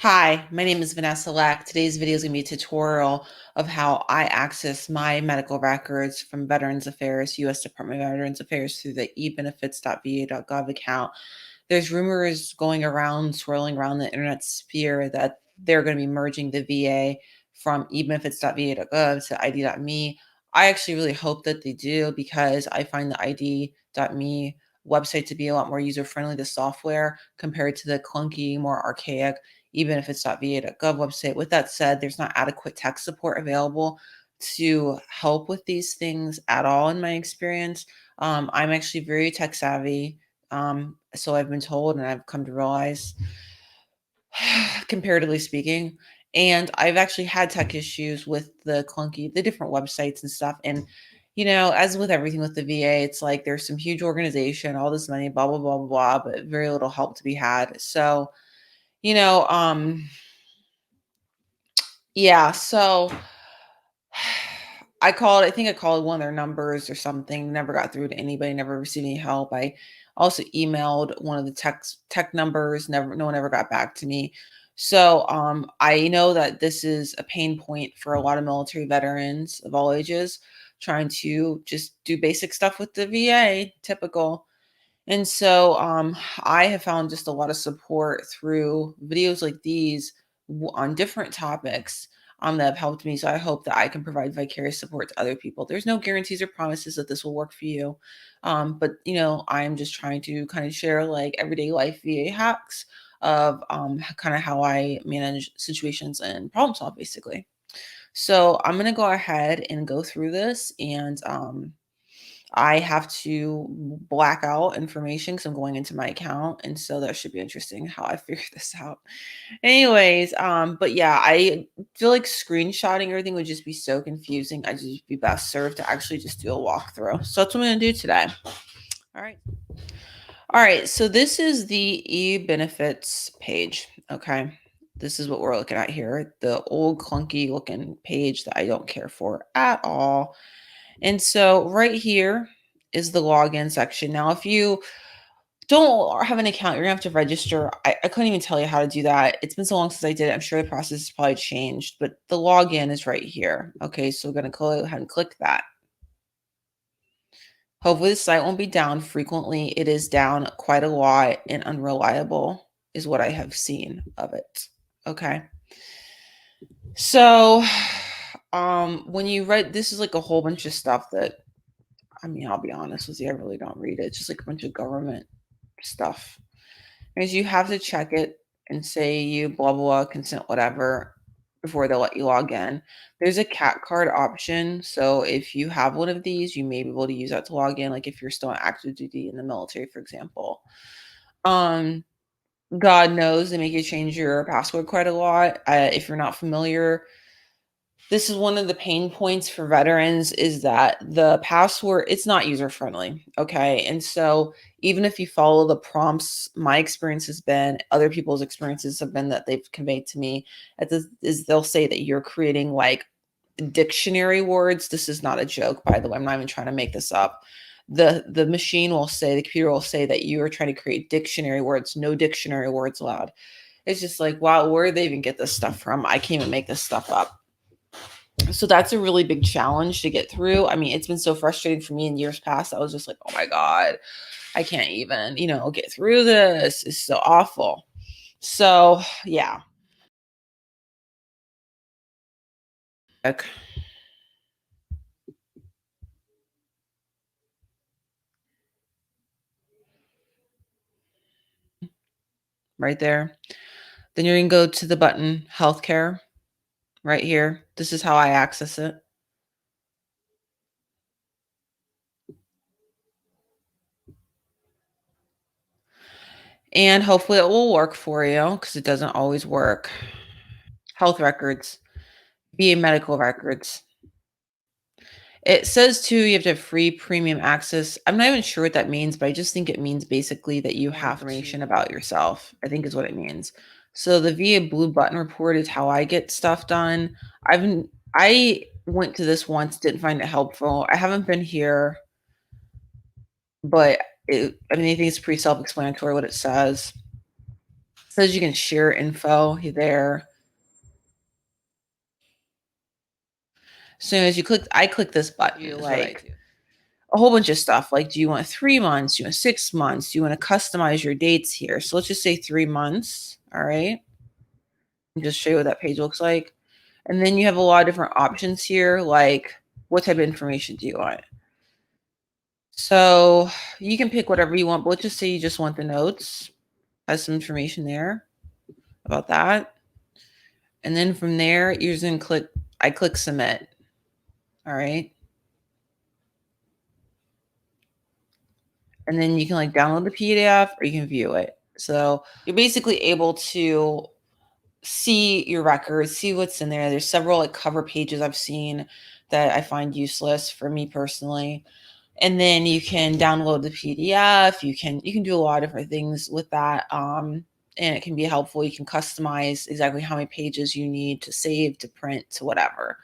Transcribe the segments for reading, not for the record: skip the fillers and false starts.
Hi, my name is Vanessa Lech. Today's video is going to be a tutorial of how I access my medical records from Veterans Affairs, U.S. Department of Veterans Affairs through the Ebenefits.va.gov account. There's rumors going around, swirling around the internet sphere that they're going to be merging the VA from Ebenefits.va.gov to ID.me. I actually really hope that they do because I find the ID.me website to be a lot more user-friendly, the software, compared to the clunky, more archaic Ebenefits.va.gov website. With that said, there's not adequate tech support available to help with these things at all in my experience. I'm actually very tech savvy. So I've been told and I've come to realize, comparatively speaking. And I've actually had tech issues with the different websites and stuff. And, as with everything with the VA, it's like there's some huge organization, all this money, blah, blah, blah, blah, blah, but very little help to be had. So, you know, um, yeah, so I think I called one of their numbers or something, never got through to anybody, never received any help. I also emailed one of the tech numbers, no one ever got back to me. So I know that this is a pain point for a lot of military veterans of all ages trying to just do basic stuff with the VA, typical. And so I have found just a lot of support through videos like these on different topics that have helped me. So I hope that I can provide vicarious support to other people. There's no guarantees or promises that this will work for you. But, I'm just trying to kind of share like everyday life VA hacks of kind of how I manage situations and problem solve basically. So I'm going to go ahead and go through this and I have to black out information because I'm going into my account, and so that should be interesting how I figure this out. Anyways, but yeah, I feel like screenshotting everything would just be so confusing. I'd just be best served to actually just do a walkthrough. So that's what I'm gonna do today. All right. All right, so this is the e-benefits page. Okay. This is what we're looking at here. The old clunky looking page that I don't care for at all. And so right here is the login section. Now, if you don't have an account, you're gonna have to register. I couldn't even tell you how to do that. It's been so long since I did it. I'm sure the process has probably changed, but the login is right here. Okay, so we're gonna go ahead and click that. Hopefully the site won't be down frequently. It is down quite a lot and unreliable is what I have seen of it. Okay. So when you read, this is like a whole bunch of stuff that, I'll be honest with you, I really don't read it. It's just like a bunch of government stuff. Because you have to check it and say you blah, blah, blah, consent, whatever, before they'll let you log in. There's a cat card option. So if you have one of these, you may be able to use that to log in, like if you're still on active duty in the military, for example. Um, God knows they make you change your password quite a lot. If you're not familiar, this is one of the pain points for veterans is that the password, it's not user friendly. Okay. And so even if you follow the prompts, my experience has been, other people's experiences have been that they've conveyed to me is they'll say that you're creating like dictionary words. This is not a joke, by the way. I'm not even trying to make this up. The machine will say, the computer will say that you are trying to create dictionary words, no dictionary words allowed. It's just like, wow, where did they even get this stuff from? I can't even make this stuff up. So that's a really big challenge to get through. It's been so frustrating for me in years past. I was just like, oh my God, I can't even, get through this. It's so awful. So yeah. Right there. Then you're gonna go to the button healthcare right here. This is how I access it. And hopefully it will work for you because it doesn't always work. Health records, VA medical records. It says too, you have to have free premium access. I'm not even sure what that means, but I just think it means basically that you have information about yourself, I think is what it means. So the VA Blue Button report is how I get stuff done. I went to this once, didn't find it helpful. I haven't been here, but I think it's pretty self-explanatory what it says. says you can share info there. As soon as I click this button, is what I do. A whole bunch of stuff. Like, do you want 3 months? Do you want 6 months? Do you want to customize your dates here? So let's just say 3 months. All right. And just show you what that page looks like. And then you have a lot of different options here, like what type of information do you want? So you can pick whatever you want, but let's just say you just want the notes. Has some information there about that. And then from there, you're just gonna click submit. All right. And then you can like download the PDF or you can view it. So you're basically able to see your records, see what's in there. There's several like cover pages I've seen that I find useless for me personally. And then you can download the PDF. You can do a lot of different things with that. And it can be helpful. You can customize exactly how many pages you need to save, to print, to whatever.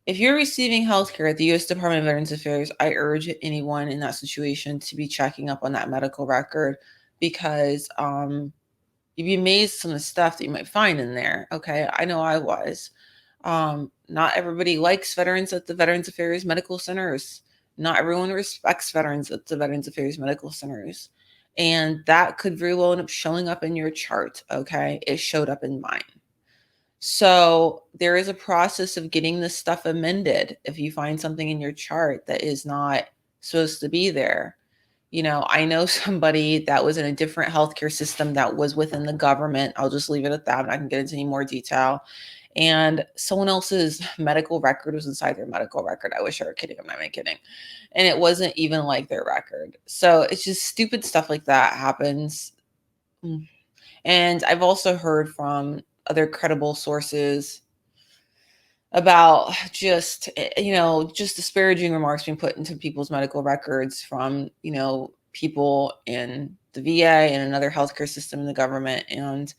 If you're receiving healthcare at the U.S. Department of Veterans Affairs, I urge anyone in that situation to be checking up on that medical record because you'd be amazed some of the stuff that you might find in there. Okay, I know I was. Not everybody likes veterans at the Veterans Affairs medical centers. Not everyone respects veterans at the Veterans Affairs medical centers. And that could very well end up showing up in your chart. Okay, it showed up in mine. So there is a process of getting this stuff amended if you find something in your chart that is not supposed to be there. You know, I know somebody that was in a different healthcare system that was within the government. I'll just leave it at that. I can get into any more detail. And someone else's medical record was inside their medical record. I wish I were kidding. I'm not even kidding. And it wasn't even like their record. So it's just stupid stuff like that happens. And I've also heard from other credible sources about just just disparaging remarks being put into people's medical records from people in the VA and another healthcare system in the government. And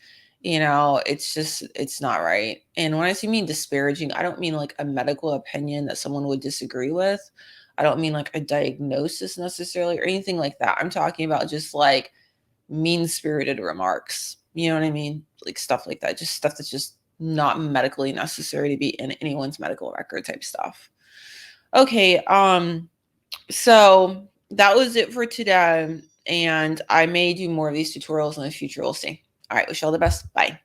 it's not right. And when I say mean disparaging, I don't mean like a medical opinion that someone would disagree with. I don't mean like a diagnosis necessarily or anything like that. I'm talking about just like mean-spirited remarks. You know what I mean? Like stuff like that. Just stuff that's just not medically necessary to be in anyone's medical record type stuff. Okay, so that was it for today. And I may do more of these tutorials in the future. We'll see. All right, wish you all the best. Bye.